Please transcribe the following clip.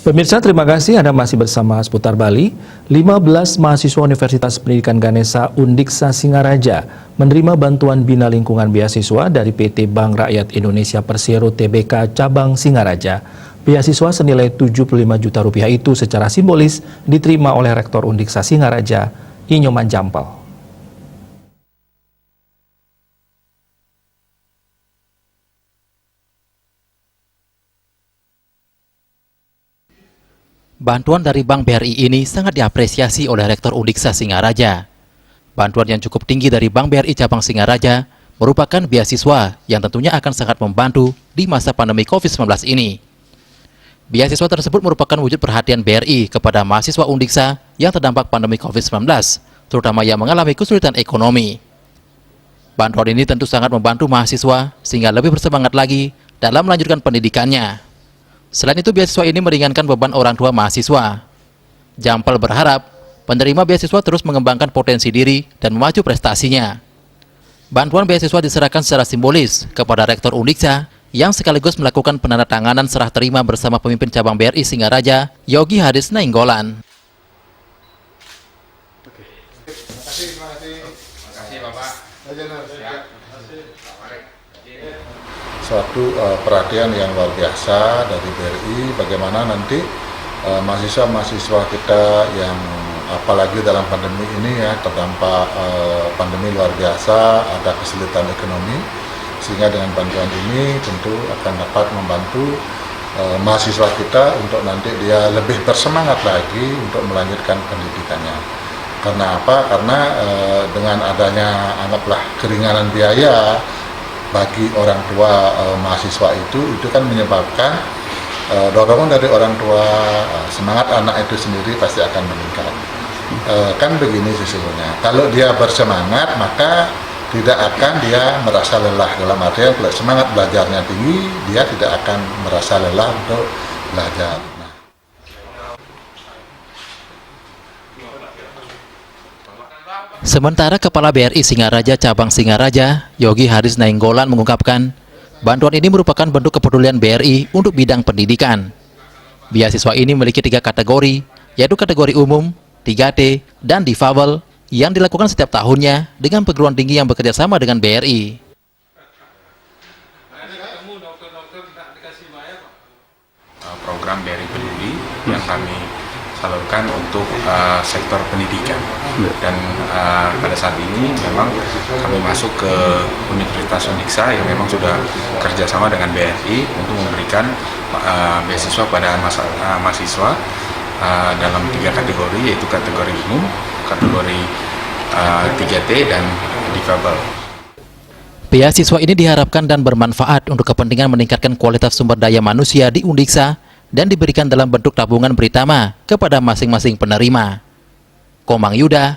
Pemirsa, terima kasih Anda masih bersama Seputar Bali. 15 mahasiswa Universitas Pendidikan Ganesha Undiksa Singaraja menerima bantuan bina lingkungan beasiswa dari PT Bank Rakyat Indonesia Persero Tbk Cabang Singaraja. Beasiswa senilai 75 juta rupiah itu secara simbolis diterima oleh Rektor Undiksa Singaraja, Inyoman Jampal. Bantuan dari Bank BRI ini sangat diapresiasi oleh Rektor Undiksa Singaraja. Bantuan yang cukup tinggi dari Bank BRI Cabang Singaraja merupakan beasiswa yang tentunya akan sangat membantu di masa pandemi COVID-19 ini. Beasiswa tersebut merupakan wujud perhatian BRI kepada mahasiswa Undiksa yang terdampak pandemi COVID-19, terutama yang mengalami kesulitan ekonomi. Bantuan ini tentu sangat membantu mahasiswa sehingga lebih bersemangat lagi dalam melanjutkan pendidikannya. Selain itu, beasiswa ini meringankan beban orang tua mahasiswa. Jampal berharap penerima beasiswa terus mengembangkan potensi diri dan memacu prestasinya. Bantuan beasiswa diserahkan secara simbolis kepada Rektor Undiksa yang sekaligus melakukan penandatanganan serah terima bersama pemimpin cabang BRI Singaraja, Yogi Haris Nainggolan. Terima kasih Bapak. Suatu perhatian yang luar biasa dari BRI, bagaimana nanti mahasiswa-mahasiswa kita yang apalagi dalam pandemi ini ya terdampak pandemi luar biasa, ada kesulitan ekonomi, sehingga dengan bantuan ini tentu akan dapat membantu mahasiswa kita untuk nanti dia lebih bersemangat lagi untuk melanjutkan pendidikannya. Karena apa? Karena dengan adanya anggaplah keringanan biaya bagi orang tua mahasiswa itu kan menyebabkan dorongan dari orang tua, semangat anak itu sendiri pasti akan meningkat. Kan begini sesungguhnya, kalau dia bersemangat maka tidak akan dia merasa lelah, dalam artian kalau semangat belajarnya tinggi, dia tidak akan merasa lelah untuk belajar. Sementara Kepala BRI Singaraja Cabang Singaraja, Yogi Haris Nainggolan mengungkapkan, bantuan ini merupakan bentuk kepedulian BRI untuk bidang pendidikan. Beasiswa ini memiliki 3 kategori, yaitu kategori umum, 3T, dan difabel, yang dilakukan setiap tahunnya dengan perguruan tinggi yang bekerja sama dengan BRI. Program BRI Peduli yang kami salurkan untuk sektor pendidikan, dan pada saat ini memang kami masuk ke Universitas Undiksa yang memang sudah kerjasama dengan BRI untuk memberikan beasiswa pada mahasiswa dalam 3 kategori, yaitu kategori umum, kategori 3T, dan difabel. Beasiswa ini diharapkan dan bermanfaat untuk kepentingan meningkatkan kualitas sumber daya manusia di Undiksa dan diberikan dalam bentuk tabungan beritama kepada masing-masing penerima. Komang Yuda,